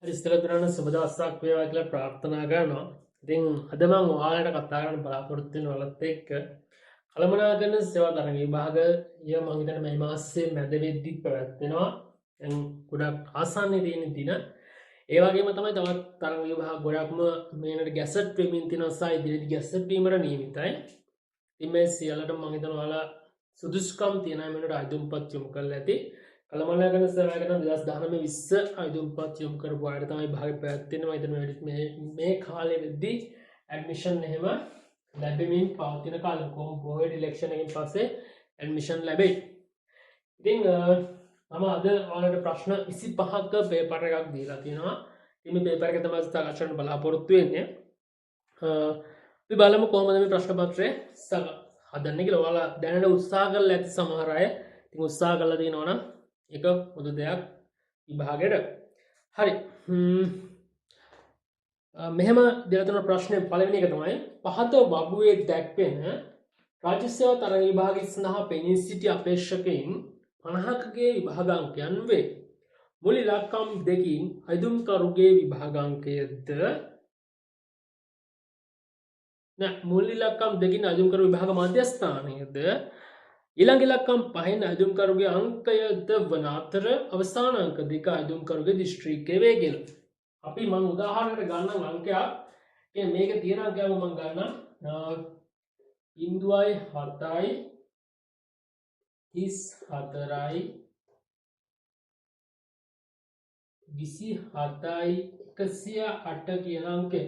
ඉස්තරතරන සුබදස්සක් වේවා කියලා ප්‍රාර්ථනා කරනවා. ඉතින් අද මම ඔයාලට කතා කරන්න බලාපොරොත්තු වෙන වලත් එක්ක කළමනාකරන සේවා තරඟ විභාගය මම හිතන්නේ මේ මාසයේ මැද වෙද්දි පැවැත්වෙනවා. දැන් ගොඩක් ආසන්නයේ තියෙන දින. ඒ වගේම තමයි තවත් තරඟ විභාග ගොඩක්ම මේනට ගැසට් වෙමින් තියෙනවා සහ ඉදිරියේදී ගැසට් වීමට නියමිතයි. ඉතින් මේ සියල්ලටම මම හිතනවා ඔයාලා සුදුසුකම් තියෙන අය මේනට අයිදුම්පත් යොමු කරලා ඇති. කළමනාකරන සේවාවකට 2019-20 අයිදුම්පත් යොමු කරපු අයට තමයි භාගය පැවැත්වෙනවා. ඉතින් මේ කාලේ වෙද්දී ඇඩ්මිෂන් එහෙම ලැබෙමින් පවතින කාලෙ කොම් බෝඩ් ඉලෙක්ෂන් එකෙන් පස්සේ ඇඩ්මිෂන් ලැබෙයි. ඉතින් මම අද ඔයාලට ප්‍රශ්න 25ක පේපර් එකක් දීලා තියෙනවා. ඉතින් මේ පේපර් එක තමයි සාකච්ඡා කරන්න බලාපොරොත්තු වෙන්නේ. අපි බලමු කොහොමද මේ ප්‍රශ්න පත්‍රය හදන්නේ කියලා. ඔයාලා දැනට උත්සාහ කරලා ඇති සමහර අය. ඉතින් උත්සාහ කරලා තියෙනවා නම් ඒක පොදු දෙයක් විභාගයට. හරි. මෙහෙම දෙලා තියෙන ප්‍රශ්නේ පළවෙනි එක තමයි පහත වගුවේ දැක්වෙන රාජ්‍ය සේවා තරඟ විභාගය සඳහා පෙනී සිටි අපේක්ෂකයින් 50කගේ විභාගාංකයන් වේ. මුල් ඉලක්කම් දෙකින් අයිදුම්කරුගේ විභාගාංකයද මුල් ඉලක්කම් දෙකින් අයිදුම්කරු විභාග මධ්‍යස්ථානයද ඊළඟ ඉලක්කම් පහෙන් අයිදුම්කරුගේ අංකයද වන අතර අවසාන අංක දෙක අයිදුම්කරුගේ දිස්ත්‍රික්කයේ වේ කියලා. අපි මම උදාහරණයකට ගන්නම් අංකයක්. කියන්නේ මේක තියෙන අංකයක් මම ගන්නම් 0.7යි 34යි 27යි 108 කියන අංකය.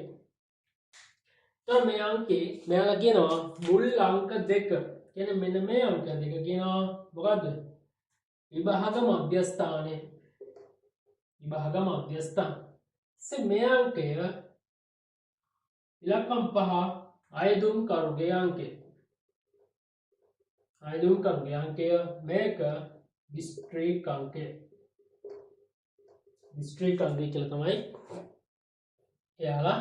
तर මේ අංකේ මෙයාලා කියනවා මුල් අංක දෙක. කියන්නේ මෙන්න මේ අංක දෙක කියනවා මොකද්ද? විභාග මධ්‍යස්ථානය. විභාග මධ්‍යස්ථාන. මේ අංකය ඉලක්කම් 5 අයදුම්කරුගේ අංකය. අයදුම්කරුගේ අංකය මේක දිස්ත්‍රික් අංකය. දිස්ත්‍රික් අංකය කියලා තමයි එයාලා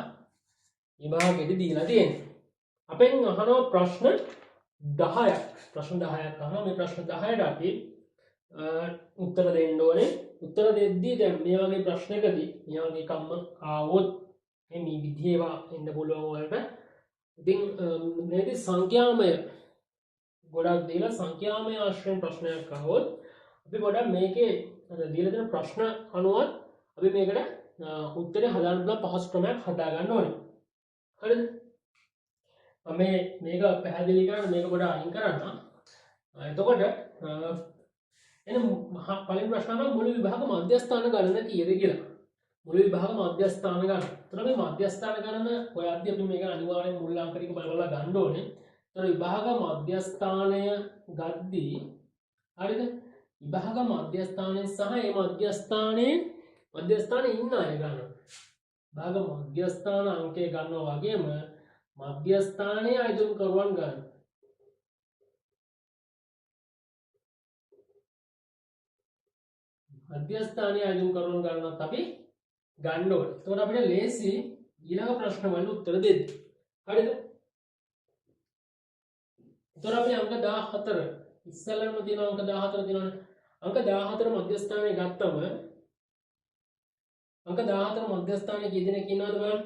විභාගෙදි දීලා තියෙන්නේ. අපෙන් අහනවා ප්‍රශ්න 10ක්. ප්‍රශ්න 10ක් අහනවා. මේ ප්‍රශ්න 10ට අපි උත්තර දෙන්න ඕනේ. උත්තර දෙද්දී දැන් මේ වගේ ප්‍රශ්නකදී මේ වගේ කම්ම ආවොත් මේ විදිහේවා එන්න පුළුවන් වලට. ඉතින් මේකේ සංඛ්‍යාමය ගොඩක් දීලා සංඛ්‍යාමය ආශ්‍රයෙන් ප්‍රශ්නයක් අහුවොත් අපි ගොඩක් මේකේ දීලා තියෙන ප්‍රශ්න අනුවත් අපි මේකට උත්තරේ හදාන්න පුළුවන් පහසු ක්‍රමයක් හදා ගන්න ඕනේ. හරිද? මේක පැහැදිලි කරන්න මේක ගොඩ අයින් කරන්න. එතකොට එන පළවෙනි ප්‍රශ්න තමයි මුළු විභාග මධ්‍යස්ථාන ගණන කීයද කියලා. මුළු විභාග මධ්‍යස්ථාන ගණන. එතකොට මේ මධ්‍යස්ථාන ගණන හොයද්දී අපි මේක අනිවාර්යෙන් මුල් අංක ටික බලලා ගන්න ඕනේ. එතකොට විභාග මධ්‍යස්ථානය ගද්දී හරිද? විභාග මධ්‍යස්ථානයේ සහ ඒ මධ්‍යස්ථානයේ ඉන්න අය ගන්න. විභාග මධ්‍යස්ථාන අංකය ගන්නවා වගේම මධ්‍යස්ථානයේ අයිදුම්කරුවන් ගන්න. මධ්‍යස්ථානයේ අයිදුම්කරුවන් ගන්නවත් අපි ගන්න ඕනේ. එතකොට අපිට ලේසි ඊළඟ ප්‍රශ්න වලට උත්තර දෙන්න. හරිද? එතකොට අපි අංක 14 ඉස්සෙල්ලාම තියෙන අංක 14 තියෙනවනේ. අංක 14 මධ්‍යස්ථානයේ ගත්තම අංක 14 මධ්‍යස්ථානයේ කී දෙනෙක් ඉන්නවද බලන්න.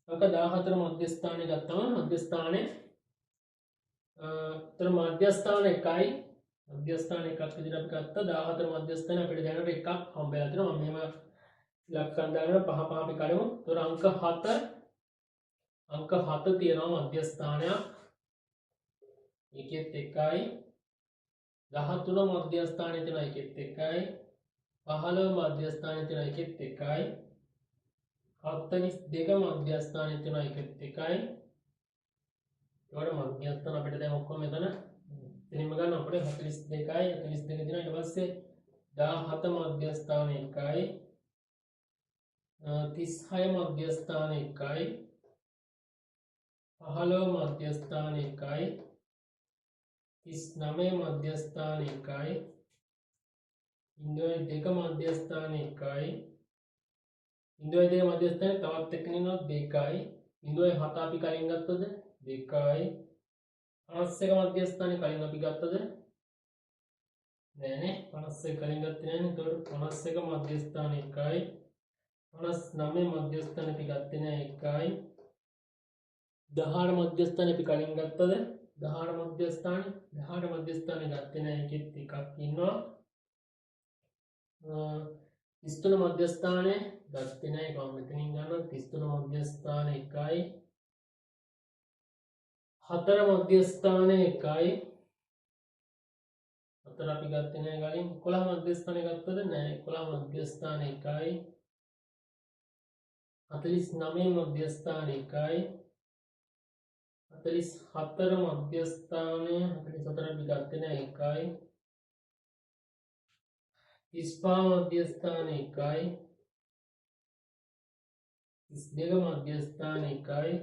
අංක 14 මධ්‍යස්ථානයේ ගත්තම මධ්‍යස්ථානයේ මධ්‍යස්ථාන එකයි මධ්‍යස්ථාන එකක් විදිහට අපි ගත්තා 14 මධ්‍යස්ථාන අපිට දැනට එකක් හම්බෙලා තියෙනවා. මම මෙහෙම ඉලක්කම් දාගෙන පහ පහ අපි කරමු. ඒතර අංක 7 තියෙනවා මධ්‍යස්ථානයක්. එකෙත් එකයි 13 මධ්‍යස්ථානයේ තියෙනවා එකෙත් එකයි 15 මධ්‍යස්ථානයේ තියෙනවා එකෙත් එකයි 42 මධ්‍යස්ථානයේ තියෙනවා එකෙත් එකයි. ඒවට මධ්‍යස්ථාන අපිට දැන් ඔක්කොම මෙතන දෙනින්ම ගන්න අපිට 42යි 42 දිනා ඊට පස්සේ 17 මධ්‍යස්ථාන එකයි 36 මධ්‍යස්ථාන එකයි 15 මධ්‍යස්ථාන එකයි 39 මධ්‍යස්ථාන එකයි 02 මධ්‍යස්ථාන එකයි 02 මධ්‍යස්ථාන තවත් එක්කෙනෙක් දෙකයි 07 අපි කලින් ගත්තද 2යි 51 මධ්‍යස්ථානේ කලින් අපි ගත්තද නෑනේ 51 කලින් ගත්තේ නෑනේ එතකොට 51 මධ්‍යස්ථාන 1යි 59 මධ්‍යස්ථාන අපි ගත්තේ නෑ 1යි 18 මධ්‍යස්ථාන අපි කලින් ගත්තද 18 මධ්‍යස්ථානේ 18 මධ්‍යස්ථානේ ගත්තේ නෑ ඒකෙත් එකක් ඉන්නවා 33 මධ්‍යස්ථානේ ගත්තේ නෑ ඒක මම මෙතනින් ගන්නවා 33 මධ්‍යස්ථාන 1යි 4 මධ්‍යස්ථාන 1යි 4 අපි ගත්තේ නෑ කලින් 11 මධ්‍යස්ථානේ ගත්තද නෑ 11 මධ්‍යස්ථාන 1යි 49 මධ්‍යස්ථාන 1යි 44 මධ්‍යස්ථානය 44 අපි ගත්තේ නෑ 1යි 35 මධ්‍යස්ථාන 1යි 32 මධ්‍යස්ථාන 1යි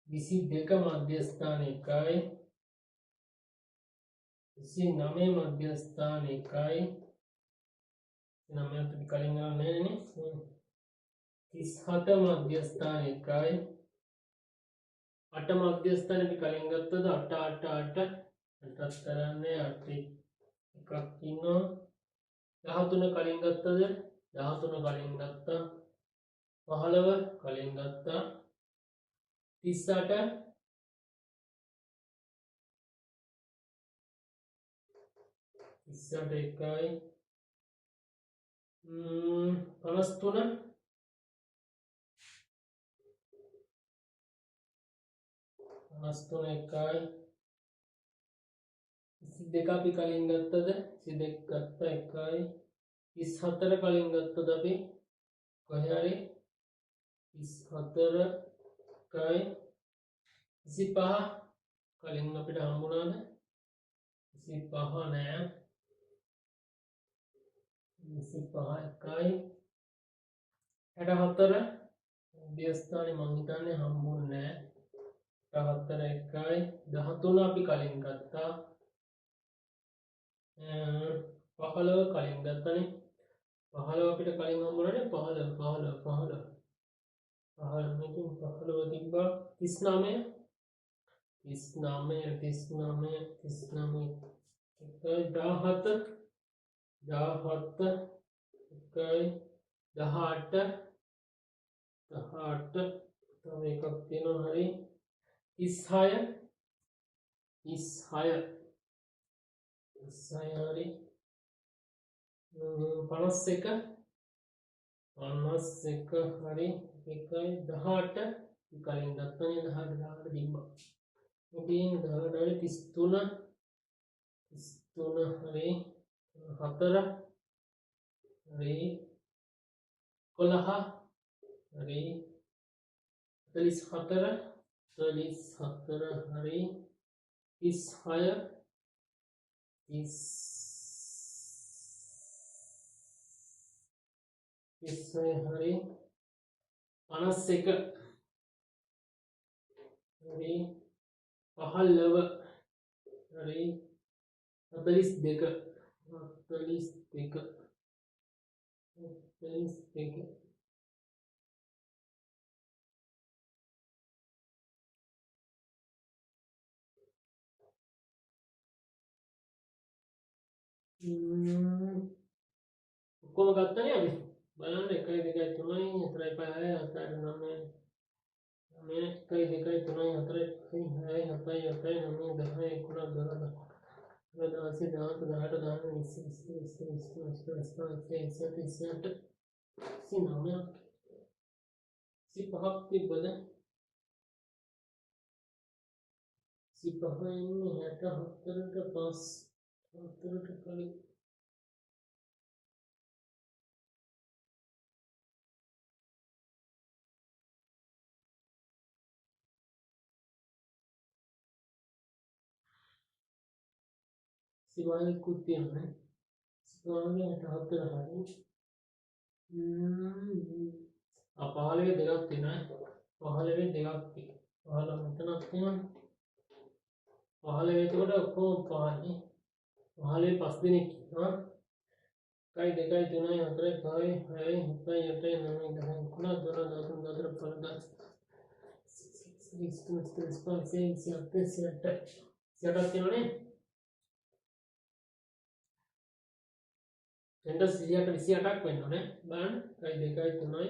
22 මධ්‍යස්ථාන 1යි 29 මධ්‍යස්ථාන 1යි 9 අපි කලින් ගන්න නෑනේ 37 මධ්‍යස්ථාන 1යි 8 මධ්‍යස්ථාන අපි කලින් ගත්තද 8 8 8 8ත් කරන්නේ 8 එකක් ඉන්නවා 13 කලින් ගත්තද 13 කලින් ගත්තා 15 කලින් ගත්තා 38 එකයි 53 එකයි 22 අපි කලින් ගත්තද 22 ගත්තා එකයි 34 කලින් ගත්තද අපි කොහේ හරි 34 එකයි 25 කලින් අපිට හම්බුණාද 25 නෑ 25 එකයි 64 මධ්‍යස්ථානේ මං හිතන්නේ හම්බුන්නේ නෑ 64 එකයි 13 අපි කලින් ගත්තා 15 කලින් ගත්තනේ 15 අපිට කලින් හම්බුණානේ 15 මේකෙන් 15 තිබ්බා 39 එකයි 17 එකයි 18 තව එකක් තියෙනවා හරි 36 හරි 51 හරි එකයි 18 කලින් ගත්තනේ 18 තිබ්බා ඉතින් 18 හරි 33 හරි 4 හරි 11 හරි 44 හරි 36 හරි 51 හරි 15 හරි 42 ඔක්කොම ගත්තනේ අපි බලන්න 1 2 3 4 5 6 7 8 9 1 2 3 4 5 6 7 8 9 10 තිබ්බද 35 ඉන්නේ 64ට 5 64ට කලින් සිවායේ කුත්තියනේ සිවායේ 64 හරි 15 දෙකක් තියෙනවා 15 දෙකක් තියෙනවා 15 මෙතනක් තියෙනවා 15 එතකොට ඔක්කොම 5නේ 15 5 දෙනෙක් ඉන්නවා 1 2 3 4 5 6 7 8 9 10 11 12 13 14 15 16 සෙන්ටර් 128ක් වෙන්න ඕනේ. බලන්න. 1 2 3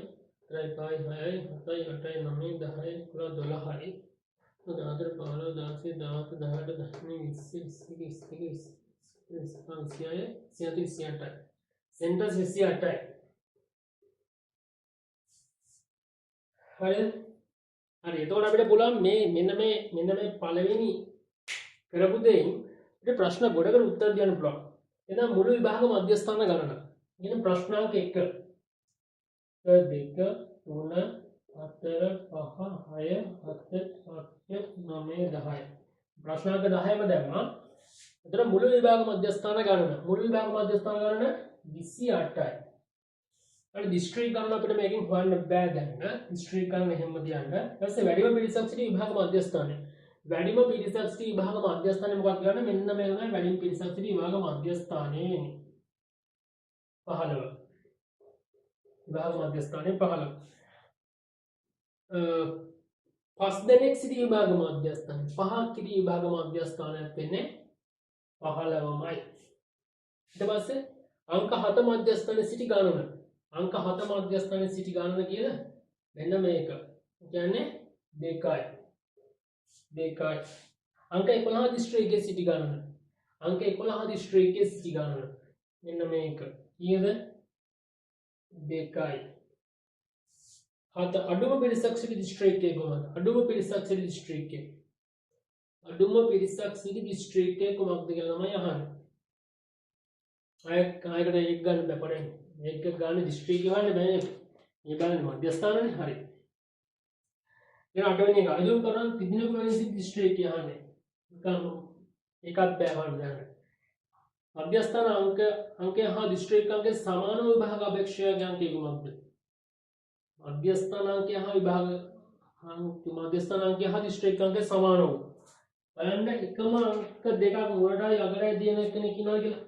4 5 6 7 8 9 10 11 12යි. 14 15 16 17 18 19 20 21 සෙන්ටර් 28යි. හරිද? හරි. එතකොට අපිට පුළුවන් මෙන්න මේ පළවෙනි කරපු දෙයින් අපිට ප්‍රශ්න ගොඩකට උත්තර දෙන්න පුළුවන්. එහෙනම් මුළු විභාග මධ්‍යස්ථාන ගණන. කියන ප්‍රශ්නාංක 1 2 3 4 5 6 7 8 9 10. ප්‍රශ්නාංක 10ම දැම්මා. එතන මුළු විභාග මධ්‍යස්ථාන ගණන. මුළු විභාග මධ්‍යස්ථාන ගණන 28යි. අර දිස්ත්‍රික් ගණන අපිට මේකෙන් හොයන්න බෑ දැන්. දිස්ත්‍රික් ගණන එහෙම තියන්න. ඊට පස්සේ වැඩිම පිරිසක් සිටි විභාග මධ්‍යස්ථානය. වැඩිම පිරිසක් සිටි විභාග මධ්‍යස්ථානය මොකක්ද කියන්නේ? මෙන්න මේ තමයි වැඩිම පිරිසක් සිටි විභාග මධ්‍යස්ථානයේ වෙන්නේ. 15. විභාග මධ්‍යස්ථානයේ 15. පස් දෙනෙක් සිටි විභාග මධ්‍යස්ථානය. පහක් සිටි විභාග මධ්‍යස්ථානයක් වෙන්නේ 15මයි. ඊට පස්සේ අංක 7 මධ්‍යස්ථානයේ සිටි ගණන. අංක 7 මධ්‍යස්ථානයේ සිටි ගණන කියලා මෙන්න මේක. කියන්නේ 2යි. 2යි. අංක 11 දිස්ත්‍රික්කයේ සිටි ගණන. අංක 11 දිස්ත්‍රික්කයේ සිටි ගණන. මෙන්න මේක. කීයද? 2යි. හත අඩුම පිරිසක් සිටි දිස්ත්‍රික්කයේ කොහොමද? අඩුම පිරිසක් සිටි දිස්ත්‍රික්කයේ. අඩුම පිරිසක් සිටි දිස්ත්‍රික්කයේ කොහොමද කියලා තමයි අහන්නේ. ආයකට එක ගන්න බෑ පොඩේ. මේක ගන්න දිස්ත්‍රික්ක ගන්න බෑ. මේ බලන්න මධ්‍යස්ථානනේ හරි. ඊට අටවෙනි එක අඳුම් කරන් තිදින ප්‍රවේශ දිස්ත්‍රික්කය අහන්නේ. එකක් බෑ වань. මධ්‍යස්ථාන අංකය හා දිස්ත්‍රික්ක අංකයේ සමාන විභාග අපේක්ෂක අංකය කොහොමද? මධ්‍යස්ථාන අංකය හා විභාග මධ්‍යස්ථාන අංකය හා දිස්ත්‍රික්ක අංකය සමාන වූ. බලන්න එකම අංක දෙකක් මුලටයි අගටයි තියෙන කෙනෙක් ඉන්නවා කියලා.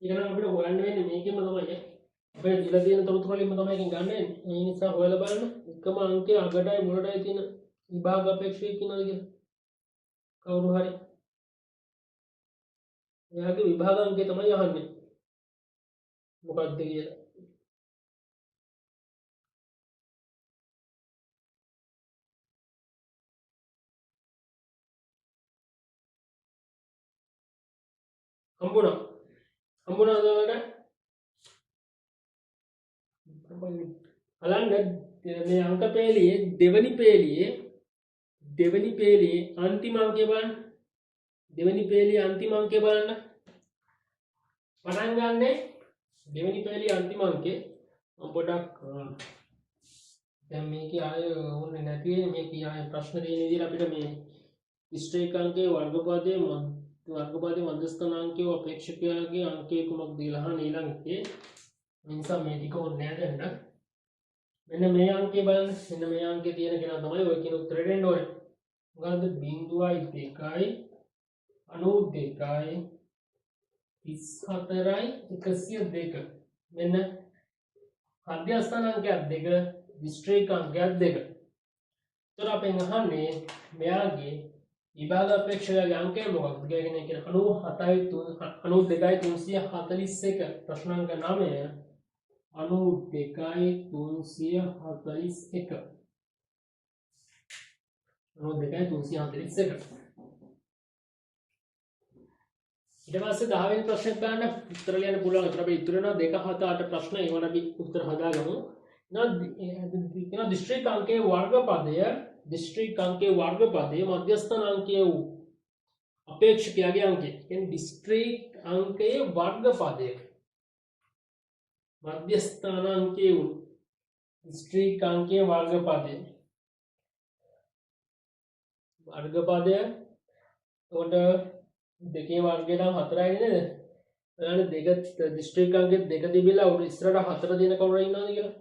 ඊළඟ අපිට හොයන්න වෙන්නේ මේකෙම තමයි. අපේ දීලා තියෙන තොරතුරු වලින්ම තමයි එකෙන් ගන්න වෙන්නේ. ඒ නිසා හොයලා බලන්න එකම අංකය අගටයි මුලටයි තියෙන විභාග අපේක්ෂකයෙක් ඉන්නවද කියලා. කවුරු හරි. එයාගේ විභාග අංකය තමයි අහන්නේ. මොකක්ද කියලා. හම්බුණා. හම්බුණාද ඔයාලට? බලන්න මේ අංක පේළියේ දෙවෙනි පේළියේ අන්තිම අංකය බලන්න. දෙවෙනි පේළියේ අන්තිම අංකය බලන්න. පටන් ගන්න දෙවෙනි පේළියේ අන්තිම අංකය පොඩක් දැන් මේකේ ආය ඕනේ නැති වෙන්නේ මේකේ ආය ප්‍රශ්න තියෙන විදිහට අපිට මේ දිස්ත්‍රික්ක අංකයේ වර්ගපදයේ මධ්‍යස්ථානාංකය අපේක්ෂකයාගේ අංකය කුමක්ද කියලා අහන ඊළඟට නිසා මේ ටික ඕනේ නැහැ දැන්. මෙන්න මේ අංකය බලන්න. මෙන්න මේ අංකේ තියෙන කෙනා තමයි ඔය කියන උත්තරේ දෙන්න ඕනේ. මොකද්ද? 0.2යි 92යි 34යි 102. මෙන්න මධ්‍යස්ථාන අංකයක් 2 දිස්ත්‍රික්ක අංකයක් 2. ඒතර අපෙන් අහන්නේ මෙයාගේ විභාග අපේක්ෂකයාගේ අංකය මොකක්ද? කියන්නේ 97යි 92යි 341 ප්‍රශ්නාංක 9 92යි 341 92යි 341. ඊට පස්සේ 10 වෙනි ප්‍රශ්නෙත් බලන්න උත්තර ලියන්න පුළුවන්. ඒතර අපි ඉතුරු වෙනවා 2 7 8 ප්‍රශ්න. ඒවට අපි උත්තර හදාගමු. නා දිස්ත්‍රික්ක අංකයේ වර්ගපදය මධ්‍යස්ථාන අංකය වූ අපේක්ෂකයාගේ අංකය. කියන්නේ දිස්ත්‍රික්ක අංකයේ වර්ගපදය මධ්‍යස්ථාන අංකය වූ දිස්ත්‍රික්ක අංකයේ වර්ගපදය උඩ දෙකේ වර්ගය නම් 4යි නේද? බලන්න දෙක දිස්ත්‍රික්ක අංකයේ 2 තිබිලා උඩ ඉස්සරහට 4 දෙන කවුරු ඉන්නවද කියලා.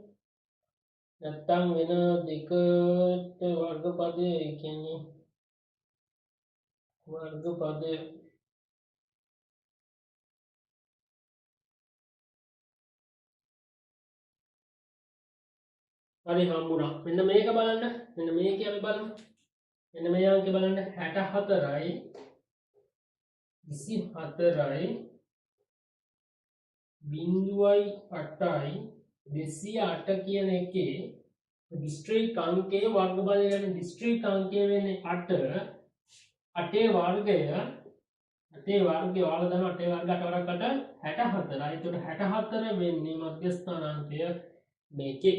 නැත්තම් වෙන දෙකට වර්ගපදය කියන්නේ වර්ගපදය හරි හම්බුණා. මෙන්න මේක බලන්න. මෙන්න මේක අපි බලමු. මෙන්න මේ අංකය බලන්න 64යි 24යි 0.8යි 208 කියන එකේ දිස්ත්‍රික් අංකයේ වර්ගඵලය ගැන දිස්ත්‍රික් අංකය වෙන්නේ 8. 8 වර්ගය ඔයාලා දන්නවා 8 වර්ග 8 වරක් 8 64යි. එතකොට 64 වෙන්නේ මධ්‍යස්ථානාංකය මේකේ.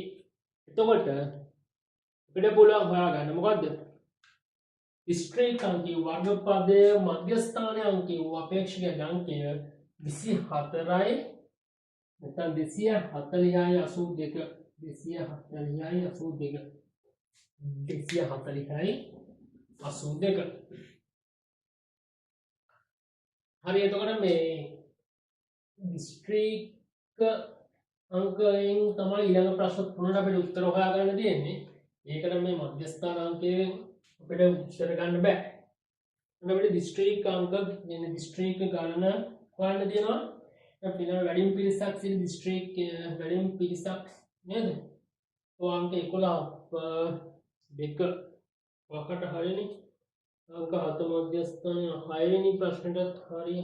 එතකොට අපිට පුළුවන් හොයාගන්න මොකද්ද? දිස්ත්‍රික් අංකය වර්ගපදයේ මධ්‍යස්ථානයේ අංකය අපේක්ෂක අංකය 24යි නැත්නම් 240යි 82 240යි 82 240යි 82 හරි එතකොට මේ දිස්ත්‍රික් අංකයෙන් තමයි ඊළඟ ප්‍රශ්න තුනට අපිට උත්තර හොයාගන්න තියෙන්නේ. ඒකට මේ මධ්‍යස්ථානාංකයෙන් අපිට උත්තර ගන්න බෑ. අපිට දිස්ත්‍රික් අංක කියන්නේ දිස්ත්‍රික් ගණන හොයන්න තියෙනවා. අපිට වැඩිම පිරිසක් සිට දිස්ත්‍රික් වැඩිම පිරිසක් නේද? ඔය අංක 11 2 ඔකට හරියනේ. අංක 7 මධ්‍යස්ථානය 6 වෙනි ප්‍රශ්නෙටත් හරිය.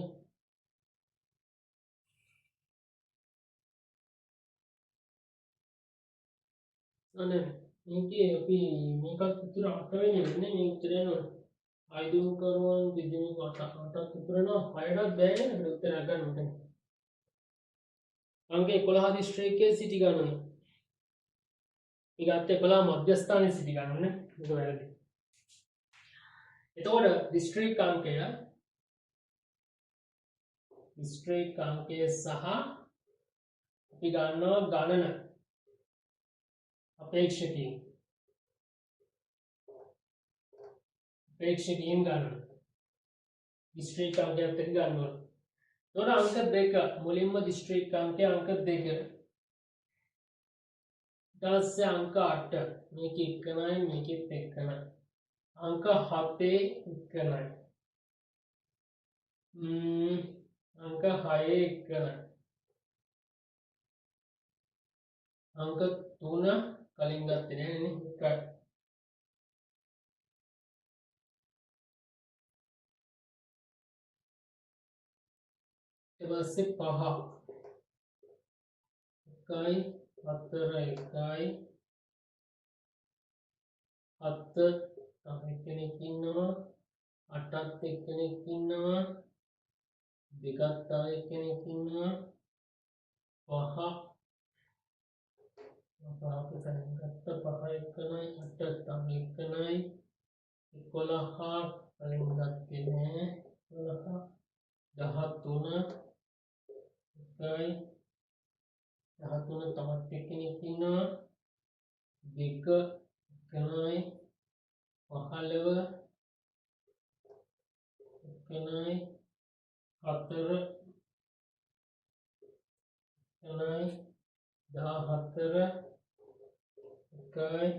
අනේ මේකේ අපි මේකත් උත්තර 8 වෙනි වෙන්නේ මේ උත්තරේ නෝ. ආයුධ කරුවන් දෙදෙනෙක් 8ක් උත්තර නෝ 6ටත් බෑනේ අපිට උත්තර ගන්න. අංක 11 දිස්ත්‍රික්කයේ සිටි ගණන. ඊගත් 11 මධ්‍යස්ථානයේ සිටි ගණන නේ. ඒක වැරදි. එතකොට දිස්ත්‍රික් අංකය සහ අපි ගන්නවා ගණන අපේක්ෂකයන් ගණන දිස්ත්‍රික් අංකයත් එක්ක ගන්නවා. එතකොට අංක 2 මුලින්ම දිස්ත්‍රික් අංකය අංක 2 ඊට පස්සේ අංක 8 මේක එකනයි මේකෙත් එකනයි අංක 7 එකනයි අංක 6 එකනයි අංක 3 කලින් ගත්තේ නෑ නේ එකයි ඊට පස්සේ 5 එකයි 4 එකයි 7 තව එක්කෙනෙක් ඉන්නවා 8ත් එක්කෙනෙක් ඉන්නවා 2ක් තව එක්කෙනෙක් ඉන්නවා 5 අපතෙන් ගත්ත 5 එකනයි 8 තව එකනයි 11 කලින් ගත්තේ නෑ 11 13 එකයි 13 තවත් එක්කෙනෙක් ඉන්නවා 2 එකනයි 15 එකනයි 4 එකනයි 14 එකයි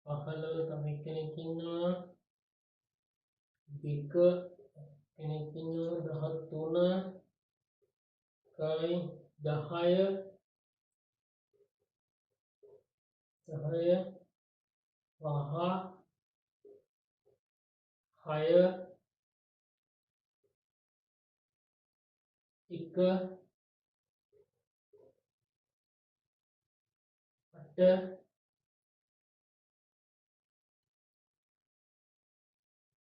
15 තව එක්කෙනෙක් ඉන්නවා 2 කෙනෙක් ඉන්නවා 13 එකයි 10 10 5 6 1 8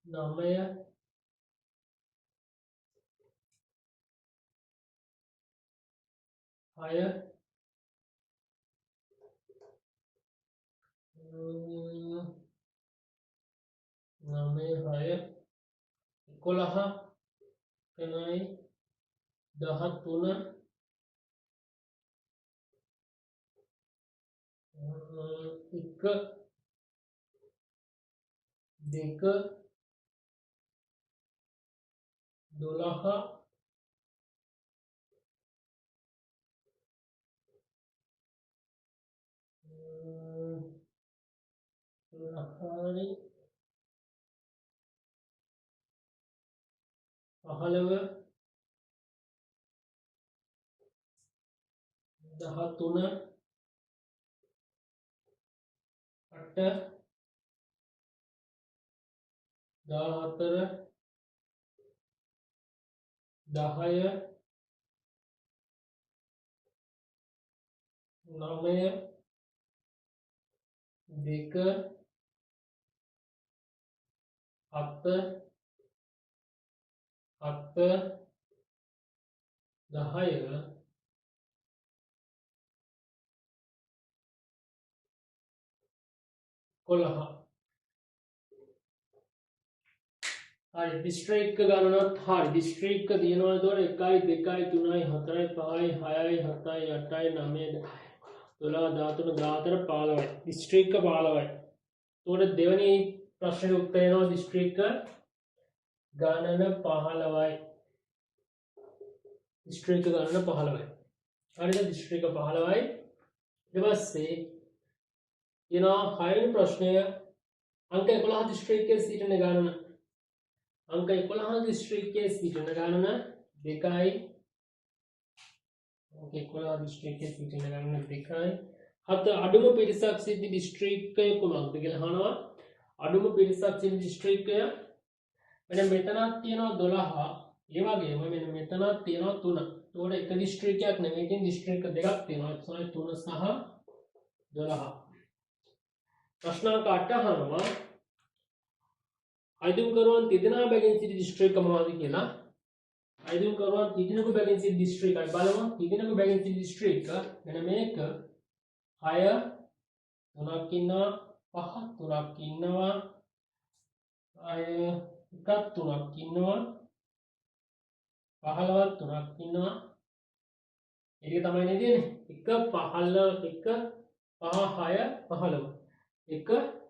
9 6 9 6 11 එකනයි 13 1 2 12 හරි 15 13 හරි දිස්ත්‍රික්ක ගණනත් හරි දිස්ත්‍රික්ක තියෙනවා එතකොට 1 2 3 4 5 6 7 8 9 10 12 13 14 15යි දිස්ත්‍රික්ක 15යි එතකොට දෙවෙනි ප්‍රශ්නෙට උත්තර එනවා දිස්ත්‍රික්ක ගණන 15යි දිස්ත්‍රික්ක ගණන 15යි හරිද දිස්ත්‍රික්ක 15යි ඊට පස්සේ එනවා හයවෙනි ප්‍රශ්නය අංක 11 දිස්ත්‍රික්කයේ සිටින ගණන अंक 11 දිස්ත්‍රික්කයේ සිටින ගණන 2යි अंक 11 දිස්ත්‍රික්කයේ සිටින ගණන 2යි හත අඩුම පිරිසක් සිටි දිස්ත්‍රික්කය කුමක්ද කියලා අහනවා අඩුම පිරිසක් සිටි දිස්ත්‍රික්කය මෙන්න මෙතනක් තියෙනවා 12 ඒ වගේම මෙන්න මෙතනක් තියෙනවා 3 ඒකට එක දිස්ත්‍රික්කයක් නෙමෙයි තියෙන දිස්ත්‍රික්ක දෙකක් තියෙනවා ඒ තමයි 3 සහ 12 ප්‍රශ්නාංක 8 අහනවා අයිදුම්කරුවන් තිදෙනා බැගින් සිටි දිස්ත්‍රික්ක මොනවද කියලා අයිදුම්කරුවන් තිදෙනෙකු බැගින් සිටි දිස්ත්‍රික්ක අපි බලමු තිදෙනෙකු බැගින් සිටි දිස්ත්‍රික්ක මෙන්න මේක 6 3ක් ඉන්නවා 5 3ක් ඉන්නවා 6 එකක් 3ක් ඉන්නවා 15ක් 3ක් ඉන්නවා ඒක තමයි නේද තියෙන්නේ 1 15 1 5 6 15 1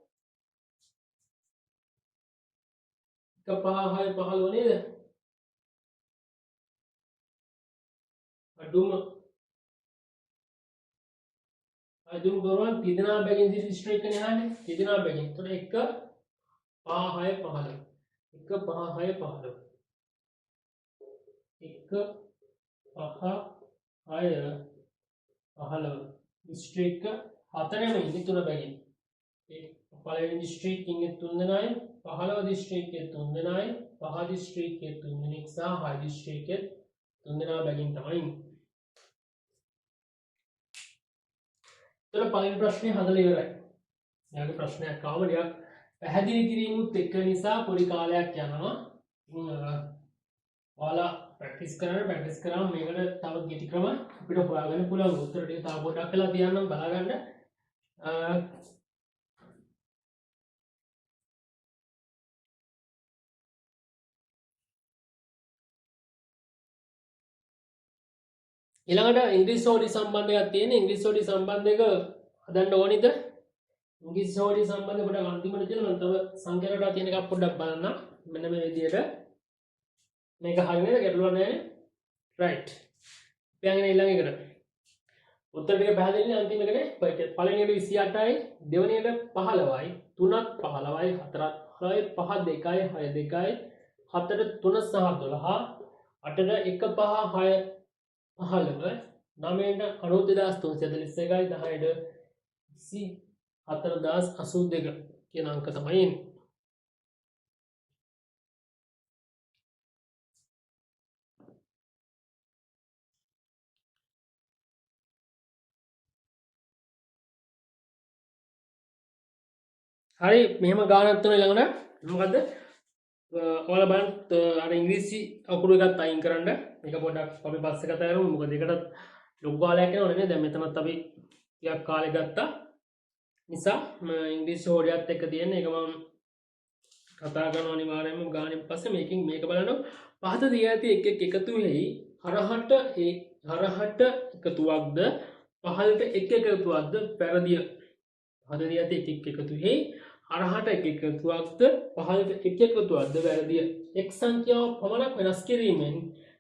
5 6 15 නේද අඩුම ගොරවන් තිදෙනා බැගින් සිටි දිස්ත්‍රික්ක නේ අහන්නේ තිදෙනා බැගින් එතකොට 1 5 6 15 1 5 6 15 1 5 6 15 දිස්ත්‍රික්ක හතරෙම ඉන්නේ තුන බැගින් ඒ පළවෙනි දිස්ත්‍රික්කෙ ඉන්නේ 3 දෙනායි 15 දිස්ත්‍රික්කයේ 3 දෙනායි 5 දිස්ත්‍රික්කයේ 3 දෙනෙක් සහ 6 දිස්ත්‍රික්කයේ 3 දෙනා බැගින් තමයි ඉන්නේ. එතන පළවෙනි ප්‍රශ්නේ හදලා ඉවරයි. යාගේ ප්‍රශ්නයක් ආවම ටිකක් පැහැදිලි කිරීමුත් එක්ක නිසා පොඩි කාලයක් යනවා. ඔයාලා ප්‍රැක්ටිස් කරාම මේකට තව කෙටි ක්‍රම අපිට හොයාගන්න පුළුවන්. උත්තර ටික තව පොඩ්ඩක් කරලා තියන්නම් බලාගන්න. ඊළඟට ඉංග්‍රීසි සෝඩි සම්බන්ධයක් තියෙන ඉංග්‍රීසි සෝඩි සම්බන්ධයක හදන්න ඕනිද ඉංග්‍රීසි සෝඩි සම්බන්ධ පොඩ්ඩක් අන්තිමට තියෙන මම තව සංඛ්‍යාවට තියෙන එකක් පොඩ්ඩක් බලන්න මෙන්න මේ විදිහට මේක හරියද ගැටලුවක් නැහැ රයිට් අපි යන්නේ ඊළඟ එකට උත්තර ටික පැහැදිලිනේ අන්තිම එකනේ පළවෙනි එකට 28යි දෙවෙනි එකට 15යි තුනත් 15යි හතරත් 15යි පහ දෙකයි 6 දෙකයි හතට 3 සහ 12 අටට 1 5 6 15 9ට 92341යි 10ට 24082 කියන අංක තමයි එන්නේ. හරි මෙහෙම ගානක් තුන ළඟට මොකද්ද? ඔයාලා බලන්න අර ඉංග්‍රීසි අකුරු එකත් අයින් කරන්න. මේක පොඩ්ඩක් අපි පස්සේ කතා කරමු. මොකද ඒකටත් ලොකු කාලයක් යනවනේ නේද? දැන් මෙතනත් අපි ටිකක් කාලෙ ගත්තා. නිසා ඉංග්‍රීසි හොඩියත් එක්ක තියෙන එක මම කතා කරනවා අනිවාර්යයෙන්ම ගානෙන් පස්සේ මේක බලන්න පහත දී ඇති එක එකතු වෙයි හරහට ඒ හරහට එකතුවක්ද පහළට එක එකතුවක්ද වැරදිය පහත දී ඇති එක එකතු වෙයි හරහට එක එකතුවක්ද පහළට එක එකතුවක්ද වැරදිය එක් සංඛ්‍යාව පමණක් වෙනස් කිරීමෙන්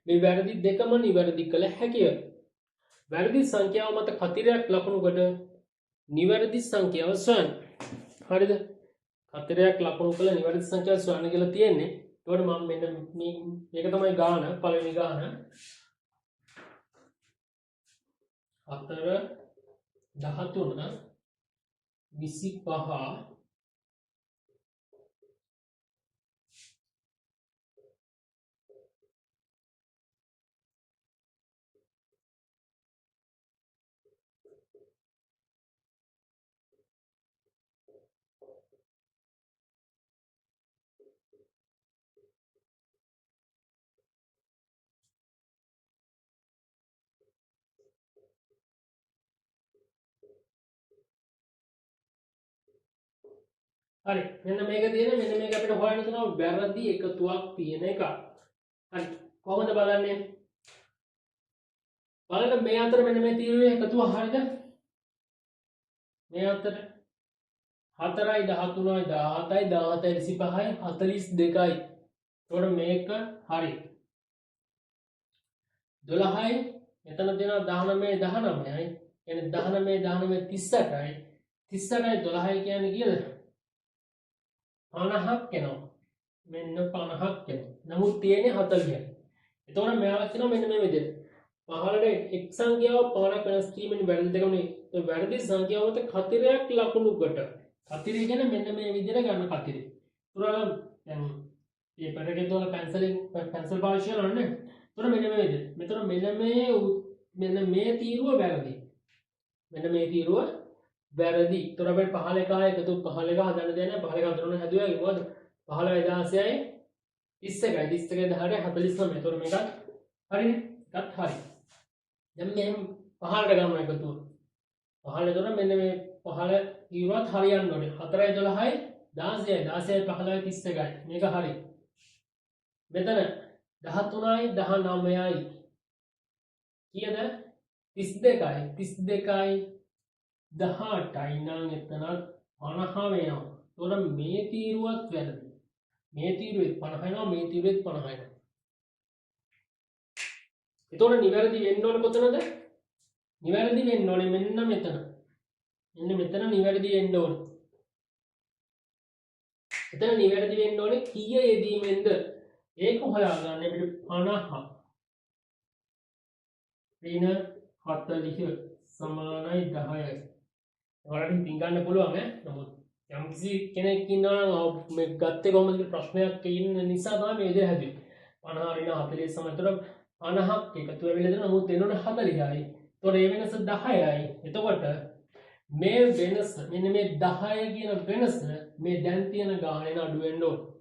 මේ වැරදි දෙකම නිවැරදි කළ හැකිය වැරදි සංඛ්‍යාව මත කතිරයක් ලකුණු කොට නිවැරදි සංඛ්‍යාව සොයන්න හරිද කතරයක් ලකුණු කළ නිවැරදි සංඛ්‍යාව සොයන්න කියලා තියෙන්නේ. ඒකට මම මෙන්න මේක තමයි ගාන පළවෙනි ගාන 4 13 25 හරි මෙන්න මේක තියෙන මෙන්න මේක අපිට හොයන්න තියෙනවා වැරදි එකතුවක් තියෙන එක හරි කොහොමද බලන්නේ බලන්න මේ අතර මෙන්න මේ තීරුවේ එකතුව හරියද මේ අතර 4යි 13යි 17යි 17යි 25යි 42යි එතකොට මේක හරි 12යි මෙතන තියෙනවා 19 19යි කියන්නේ 19 19 38යි 38යි 12යි කියන්නේ කීයද 50ක් එනවා මෙන්න 50ක් එනවා නමුත් තියෙන්නේ 40යි එතකොට මෙයාලා කියනවා මෙන්න මේ විදිහට 15ට එක් සංඛ්‍යාව 50ක් වෙනස් කිරීමෙන් වැරදි දෙකමනේ ඒ වැරදි සංඛ්‍යාව මත කතරයක් ලකුණු කොට කතරය කියන්නේ මෙන්න මේ විදිහට ගන්න කතරය උරාලම් දැන් පේපර් එකේ තෝල පැන්සල් පාවිච්චි කරනවානේ එතකොට මෙන්න මේ විදිහට මෙතන මෙන්න මේ තීරුව වැරදි මෙන්න මේ තීරුව වැරදි. ඒතර අපිට 15 එක එකතු 15 එක හදන්න දෙන්නේ 15 හඳුනන හැදුවා කිව්වද 15 16යි 31යි 31යි 18යි 49. ඒතර මේකත් හරිනේ. ඒකත් හරි. දැන් මෙහෙම 15ට ගමු එකතුව. 15 එතකොට මෙන්න මේ 15 ඊවත් හරියන්න ඕනේ. 4යි 12යි 16යි 16යි 15යි 31යි. මේක හරි. මෙතන 13යි 19යි කීයද 32යි 32යි 18යි නම් එතනත් 50 වෙනවා. එතකොට මේ තීරුවත් වැරදි. මේ තීරුවෙත් 50 වෙනවා මේ තීරුවෙත් 50 වෙනවා. එතකොට නිවැරදි වෙන්න ඕනේ කොතනද? නිවැරදි වෙන්න ඕනේ මෙන්න මෙතන. මෙන්න මෙතන නිවැරදි වෙන්න ඕනේ. එතන නිවැරදි වෙන්න ඕනේ කීය යෙදීමෙන්ද? ඒක හොයාගන්න අපිට 50 ඍණ 40 සමානයි 10යි. ඔයාලට හිතින් ගන්න පුළුවන් ඈ. නමුත් යම්කිසි කෙනෙක් ඉන්නවා නම් මේ ගත්තේ කොහොමද කියලා ප්‍රශ්නයක් ඉන්න නිසා තමයි මේ විදිහට හැදුවේ. 50 ඍණ 40 සමානතර 50ක් එකතු වෙලා දෙනවා. නමුත් එනෝනේ 40යි. එතකොට මේ වෙනස 10යි. එතකොට මේ වෙනස මෙන්න මේ 10 කියන වෙනස මේ දැන් තියෙන ගාණෙන් අඩු වෙන්න ඕනේ.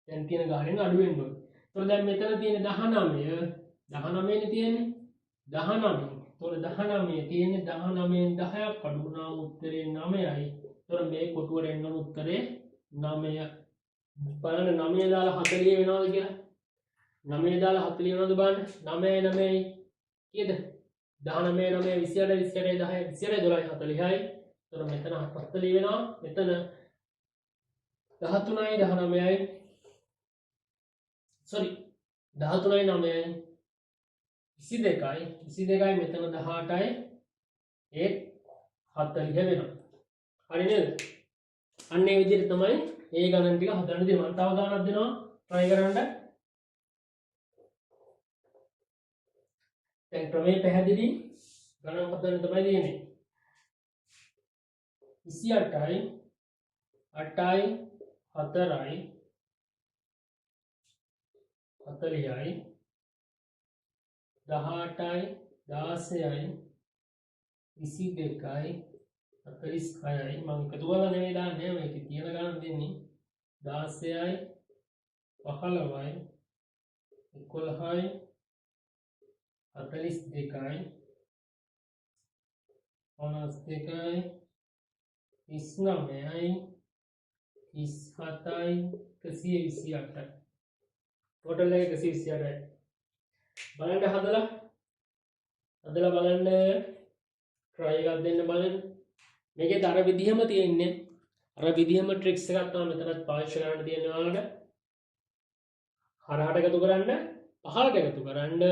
දැන් තියෙන ගාණෙන් අඩු වෙන්න ඕනේ. එතකොට දැන් මෙතන තියෙන 19 19 නේ තියෙන්නේ 19 තොර 19 තියෙන්නේ 19න් 10ක් අඩු වුණා උත්තරේ 9යි. තොර මේ කොටුවට එන්න ඕන උත්තරේ 9. බලන්න 9 දාලා 40 වෙනවද කියලා? 9 දාලා 40 වෙනවද බලන්න? 9 9යි කීයද? 19 9 28 28 10 28 12 40යි. තොර මෙතන 40 වෙනවා. මෙතන 13යි 19යි sorry 13යි 9යි 22යි 22යි මෙතන 18යි ඒත් 40 වෙනවා. හරි නේද? අන්න ඒ විදිහට තමයි මේ ගණන් ටික හදන්න දෙන්නේ. මම තව ගණනක් දෙනවා try කරන්න. දැන් ක්‍රමේ පැහැදිලි ගණන් හදන්න තමයි දෙන්නේ. 28යි 8යි 4යි 40යි 18යි 16යි 22යි 46යි මම එකතු කරලා නෙවෙයි දාන්නේ මේකේ තියෙන ගණන් දෙන්නේ 16යි 15යි 11යි 42යි 52යි 39යි 37යි 128යි टोटल එක 128යි බලන්න හදලා බලන්න try එකක් දෙන්න බලන්න මේකේ අර විදිහම තියෙන්නේ අර විදිහම tricks එකක් තමයි මෙතනත් පාවිච්චි කරන්න තියෙන්නේ ඔයාලට හරහට එකතු කරන්න පහළට එකතු කරන්න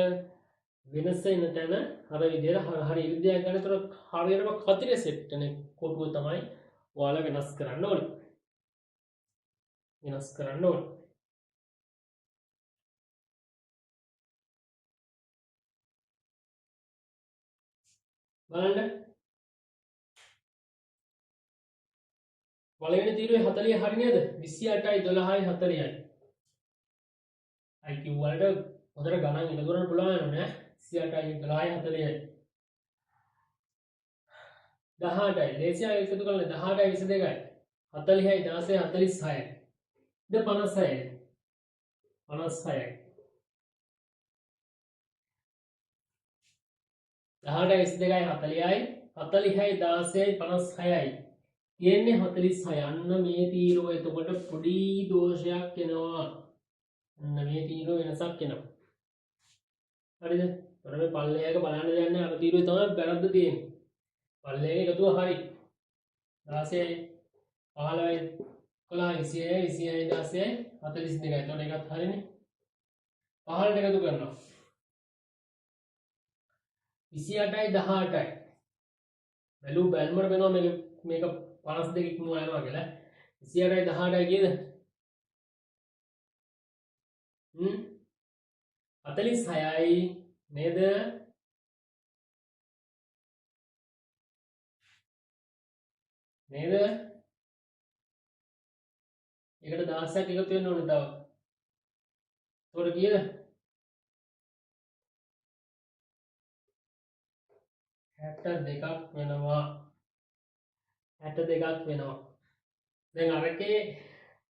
වෙනස එන තැන අර විදිහට හරි ඉරිදියක් ගන්න. ඒතර හරියටම කතිරේ සෙට් වෙන කොටුව තමයි ඔයාලා වෙනස් කරන්න ඕනේ. බලන්න පළවෙනි තීරුවේ 40 හරි නේද? 28යි 12යි 40යි. IQ වලට හොඳට ගණන් එකතු කරන්න පුළුවන් වෙනවා නේ. 28යි 12යි 40යි. 18යි. ලේසියෙන් එකතු කරලා 18යි 22යි. 40යි 16යි 46යි. ද 56යි. 56යි. 18යි 22යි 40යි. 40යි 16යි 56යි. තියෙන්නේ 46. අන්න මේ තීරුව එතකොට පොඩි දෝෂයක් එනවා. අන්න මේ තීරුව වෙනසක් එනවා. හරිද? ඔන්න මේ පල්ලෙයක බලන්න දෙයක් නැහැ. අර තීරුවේ තමයි වැරද්ද තියෙන්නේ. පල්ලෙයක එකතුව හරි. 16යි 15යි 11යි 20යි 26යි 42යි. එතකොට ඒකත් හරිනේ. 15ට එකතු කරනවා. 28යි 18යි. වැලු බැලුමට වෙනවා මේක 52 ඉක්මවා යනවා කියලා. 28යි 18යි කීයද? 46යි නේද? නේද? ඒකට 16ක් එකතු වෙන්න ඕනේ තව. එතකොට කීයද? 62ක් වෙනවා. 62ක් වෙනවා. දැන් අරකේ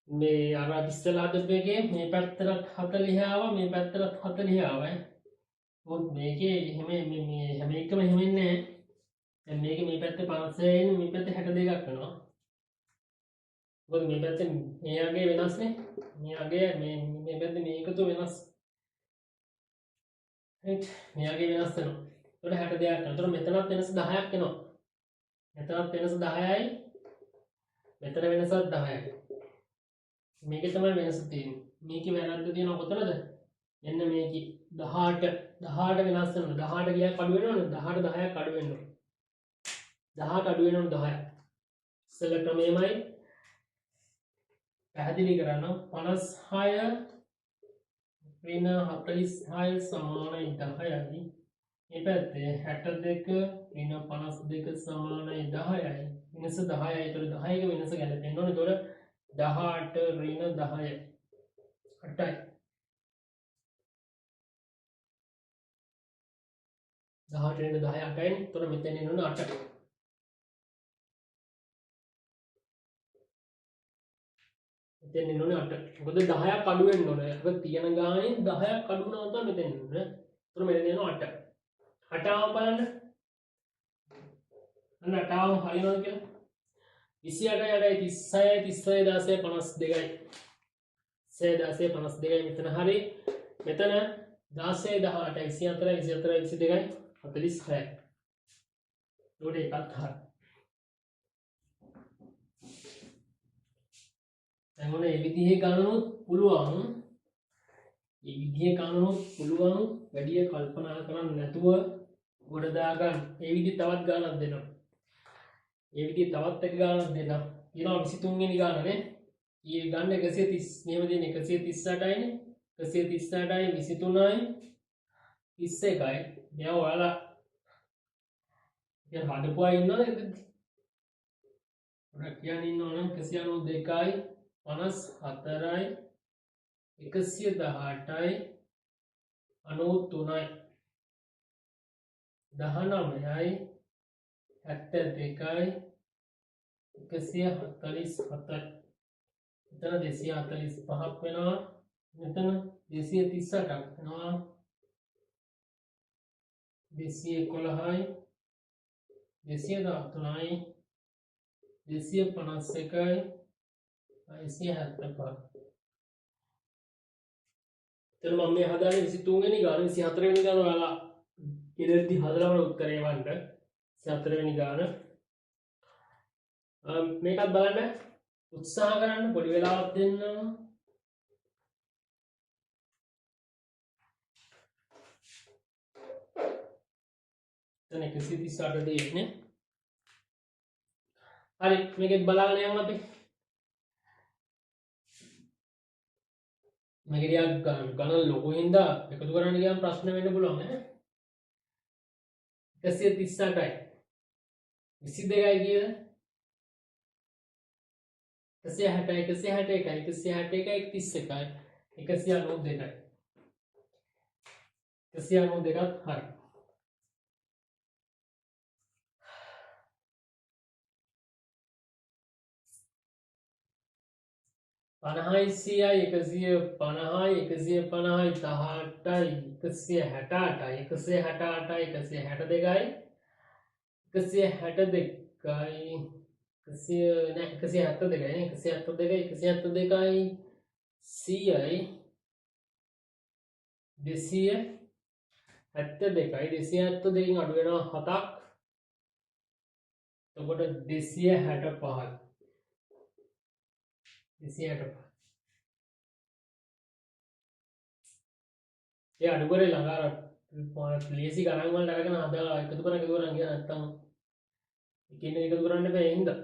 මේ අර ඉස්සලා දෙපේකේ මේ පැත්තට 40 ආවා මේ පැත්තට 40 ආවා. මොකද මේකේ එහෙම මේ හැම එකම එහෙම ඉන්නේ නැහැ. දැන් මේකේ මේ පැත්තේ 56 ඉන්නේ මේ පැත්තේ 62ක් වෙනවා. මොකද මේ පැත්තේ මේ අගේ වෙනස් නේ. මේ අගේ මේ පැත්තේ මේ එකතු වෙනස්. right මේ අගේ වෙනස් වෙනවා. ඒකට 62ක් වෙනවා. ඒතර මෙතනත් වෙනස 10ක් එනවා. මෙතනත් වෙනස 10යි. මෙතන වෙනසත් 10යි. මේකේ තමයි වෙනස තියෙන්නේ. මේකේ වැරද්ද තියෙනව කොතනද? මෙන්න මේකේ 18 වෙනස් වෙනවා. 18 ගියා කඩු වෙනවනේ. 18 10ක් අඩු වෙන්න ඕනේ. 18 අඩු වෙනවනේ 10ක්. ඉස්සෙල්ල ක්‍රමෙමයි පැහැදිලි කරන්න 56 වෙන 46 සමානයි 10යි. මේ පැත්තේ 62 වෙන 52 සමානයි 10යි. වෙනස 10යි. ඒතර 10ක වෙනස ගැලපෙන්න ඕනේ. ඒතර 18 ඍණ 10යි. 8යි. 18 ඍණ 10 8යි. ඒතර මෙතන එන්න ඕනේ 8. මෙතන එන්න ඕනේ 8. මොකද 10ක් අඩු වෙන්න ඕනේ. අපිට තියෙන ගානේ 10ක් අඩු වුණා තමයි මෙතන එන්නේ. ඒතර මෙතන එනවා 8. 8 ආවම බලන්න. අන්න 8 ආවම හරියනවද කියලා? 28යි 36යි 36යි 52යි 36 16 52යි මෙතන හරි. මෙතන 16 18යි 24යි 24යි 22යි 46යි. ඒකට එකත් හරි. දැන් ඔන්න මේ විදිහේ ගණනුත් පුළුවන්. මේ විදිහේ ගණනුත් පුළුවන් වැඩි කල්පනා කරන්නේ නැතුව ගොඩ දාගන්න. මේ විදිහ තවත් ගණනක් දෙනවා. මේ විදිහ තවත් එක ගණනක් දෙනවා. ඊළඟ 23 වෙනි ගණන නේ. ඊයේ ගන්න 130 මෙහෙම දෙන 138යිනේ. 138යි 23යි 31යි. මෙයා ඔයාලා දැන් හදපුවා ඉන්නවද එතනදී? ඔයා කියන්නේ ඉන්නවනම් 192යි 54යි 118යි 93යි 19යි 72යි 147යි. මෙතන 245ක් වෙනවා. මෙතන 238ක් වෙනවා. 211යි 213යි 251යි 275. එතන මම මේ හදාන්නේ 23 වෙනි ගාන 24 වෙනි ගාන ඔයාලා ඉතින්දි හදලා වල උත්තරේ වන්න 24 වෙනි ගාන මේකත් බලන්න උත්සාහ කරන්න පොඩි වෙලාවක් දෙන්න. එතන 138 දෙන්නේ. හරි මේකත් බලාගෙන යමු අපි. මේක ටිකක් ගණන් ලොකු හින්දා එකතු කරන්න ගියාම ප්‍රශ්න වෙන්න පුළුවන් නේ. 138යි 22යි කියද? හරි. 50යි 100යි 150යි 150යි 18යි 168යි 168යි 162යි 162යි 172යි 172යි 100යි 272යි 272කින් අඩු වෙනවා 7ක්. එතකොට 265යි 265. ඒ අඩු කරේ ළඟ අර ලේසි ගණන් වලට අරගෙන හදලා එකතු කරගෙන ගියා නැත්තම් එකින් එක එකතු කරන්න බෑ හින්දා.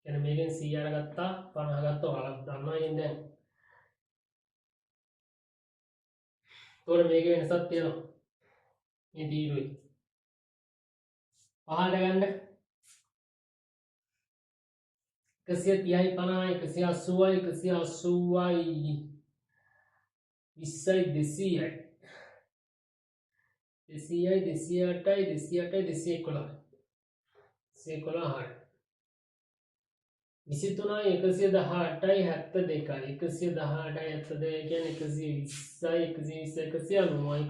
කියන්නේ මේකෙන් 100 අරගත්තා 50 ගත්තා ඔයාලා දන්නවා ඉතින් දැන්. ඒතකොට මේකේ වෙනසක් තියෙනවා. මේ තීරුවේ. පහලට ගන්න 130යි 50යි 180යි 180යි 20යි 200යි 200යි 208යි 208යි 211යි 23යි 118යි 72යි 118යි 72 කියන්නේ 120යි 120යි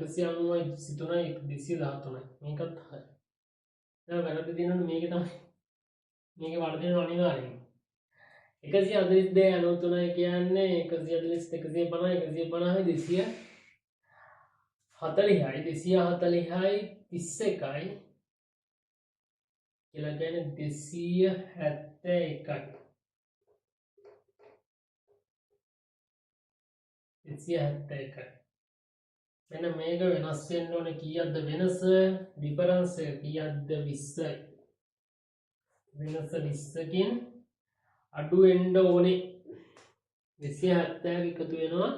190යි 190යි 23යි මේකත් හරි. දැන් වැරද්ද තියෙනවනේ මේක තමයි. මේක වර්ධනය අනිවාර්යයි. 142 93 කියන්නේ 140 150 240යි 240යි 31යි කියලා කියන්නේ 271යි 271යි. මෙන්න මේක වෙනස් වෙන්න ඕනේ කීයක්ද වෙනස? ඩිෆරන්ස් එක කීයක්ද? 20යි. වෙනස 20කින් අඩු වෙන්න ඕනේ. 270 එකතු වෙනවා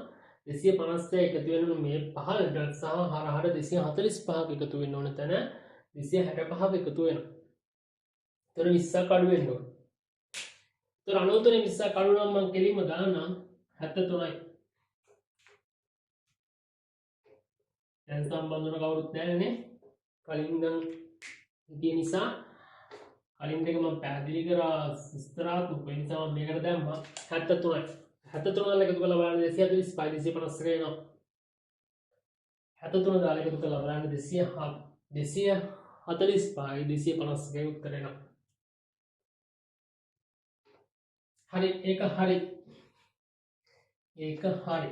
250 එකතු වෙනවා මේ පහළට සහ හරහට 245ක එකතු වෙන්න ඕන තැන 265ක එකතු වෙනවා. ඒතර 20ක් අඩු වෙන්න ඕන. ඒතර 93 20ක් අඩු නම් මම කෙලින්ම දාන්නම් 73යි. දැන් සම්බන්ධ වෙන කවුරුත් නැහැ නේ. කලින් නම් ඉතින් නිසා කලින් දෙක මම පැහැදිලි කරා විස්තරාත්මක වෙන නිසා මම මේකට දැම්මා 73යි. 73 එකතු කරලා බලන්න 245 250 එනවා. 73 දාලා එකතු කරලා බලන්න 245 250 ගේ උත්තර එනවා. හරි ඒක හරි. ඒක හරි.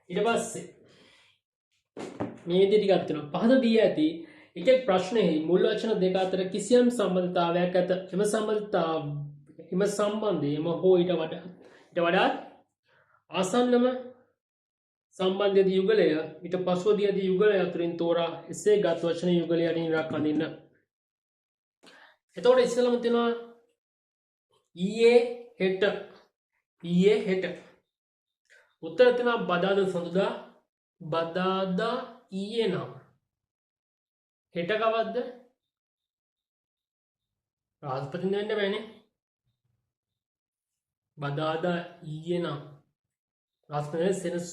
ඊට පස්සේ මේ විදිහට ටිකක් තියෙනවා. පහත දී ඇති එකෙක් ප්‍රශ්නයේ මුල් වචන දෙක අතර කිසියම් සම්බන්ධතාවයක් ඇත. එම සම්බන්ධයම හෝ ඊට වඩා ආසන්නම සම්බන්ධයේදී යුගලය ඊට පසුවදීදී යුගලය අතරින් තෝරා එසේ ගත් වචන යුගලය අනිරක් අඳින්න. එතකොට ඉස්සෙල්ලාම තියෙනවා ඊයේ හෙට උත්තර තියෙනවා බදාදා ඊයේ නම් හෙට කවද්ද? රාජපතින් දෙන්න බෑනේ. බදාදා ඊයේ නම් රාජපතින් සෙනස්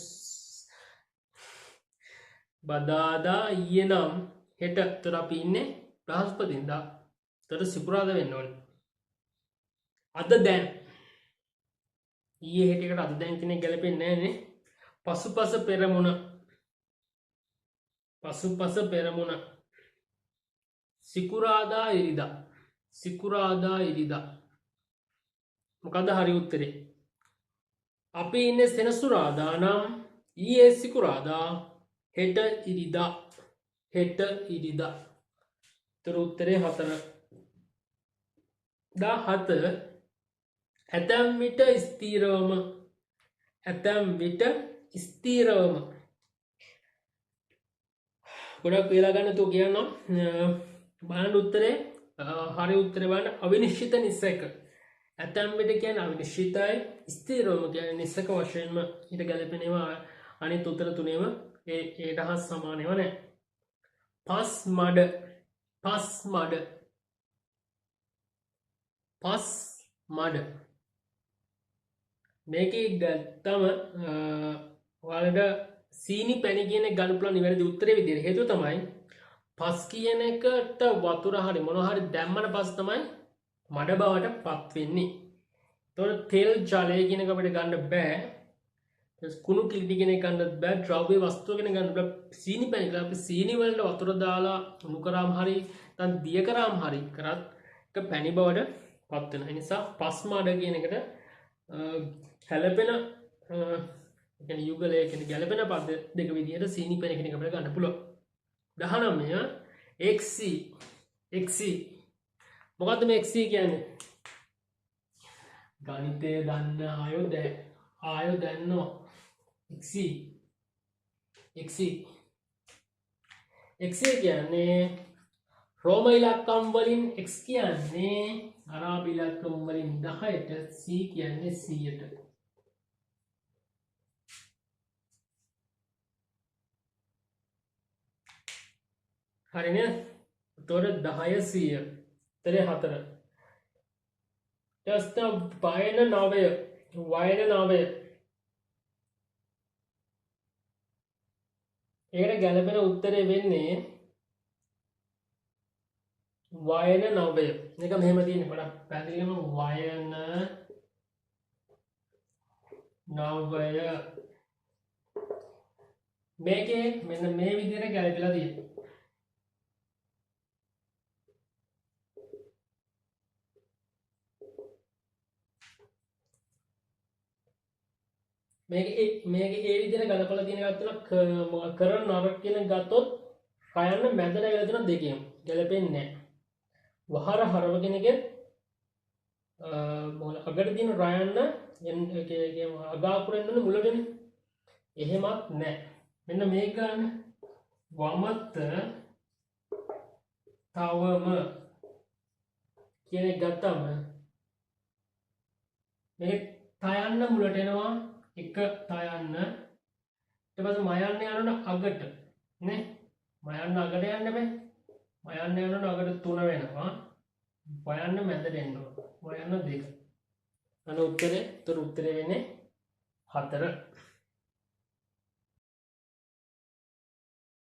බදාදා ඊයේ නම් හෙට. තොර අපි ඉන්නේ බ්‍රහස්පතින්දා. තොර සිකුරාදා වෙන්න ඕනේ. අද දැන් ඊයේ හෙටකට අද දැන් කෙනෙක් ගැලපෙන්නේ නැහැ නේ. පසුපස පෙරමුණ සිකුරාදා ඉරිදා මොකද හරි උත්තරේ? අපි ඉන්නේ සෙනසුරාදා නම් ඊයේ සිකුරාදා හෙට ඉරිදා. ඒතර උත්තරේ 4. 17 ඇතැම් විට ස්ථීරවම ගොඩක් වෙලා ගන්න තෝ කියනවා. බලන්න උත්තරේ හරි උත්තරේ බලන්න අවිනිශ්චිත නිස්සක. ඇතැම් විට කියන්නේ අවිනිශ්චිතයි, ස්ථීරවම කියන්නේ නිස්සක වශයෙන්ම ඊට ගැලපෙනවා. අනිත් උත්තර තුනේම ඒට හා සමානව නැහැ. පස් පස් මඩ මේක ගත්තම ඔයාලට සීනි පැණි කියන ගන්න පුළුවන් නිවැරදි උත්තරේ විදිහට හේතුව තමයි පස් කියන එකට වතුර හරි මොනවා හරි දැම්මම පස් තමයි මඩ බවට පත් වෙන්නේ. එතකොට තෙල් ජලය කියන එක අපිට ගන්න බෑ. කුණු කිලිටි කියන එක ගන්නත් බෑ. ද්‍රව්‍ය වස්තුව කියන ගන්න බෑ. සීනි පැණි කියලා අපි සීනි වලට වතුර දාලා උණු කරාම හරි නැත්නම් දිය කරාම හරි කරත් ඒක පැණි බවට පත් වෙනවා. ඒ නිසා පස් මඩ කියන එකට හැලපෙන කියන්නේ යුගලය කියන්නේ ගැලපෙන පද දෙක විදිහට සීනි පැණි කියන එක අපිට ගන්න පුළුවන්. 19 XC XC මොකද්ද මේ XC කියන්නේ? ගණිතය දන්න ආයෝ දන්නවා. XC කියන්නේ රෝම ඉලක්කම් වලින් x කියන්නේ අරාබි ඉලක්කම් වලින් 10ට c කියන්නේ 100ට. හරිනේ? එතකොට 10 100 තරේ 4 just වයන 9 ඒකට ගැලපෙන උත්තරේ වෙන්නේ වයන 9. මේක මෙහෙම තියෙන්නේ පොඩක් පැහැදිලිවම වයන 9 මේකේ මෙන්න මේ විදිහට ගැලපෙලා තියෙනවා. මේක ඒ විදිහට ගලපලා තියෙන එකක් තුන කරන නරක කියන ගත්තොත් කයන්න මැදට ඇවිල්ලා තියෙන දෙකේම ගැලපෙන්නේ නැහැ. වහර හරව කෙනෙක්ගේ මොකද අගට තියෙන රයන්න අගාකුරෙන් යන මුලටනේ. එහෙමත් නැහැ. මෙන්න මේක ගන්න වමත තවම කියන එක ගත්තම මේක තයන්න මුලට එනවා එක තයන්න ඊට පස්සේ මයන්න යනකොට අගට නේ මයන්න අගට යන්න බෑ මයන්න යනකොට අගට 3 වෙනවා වයන්න මැදට එන්න ඕන වයන්න 2 අන උත්තරේ වෙන්නේ 4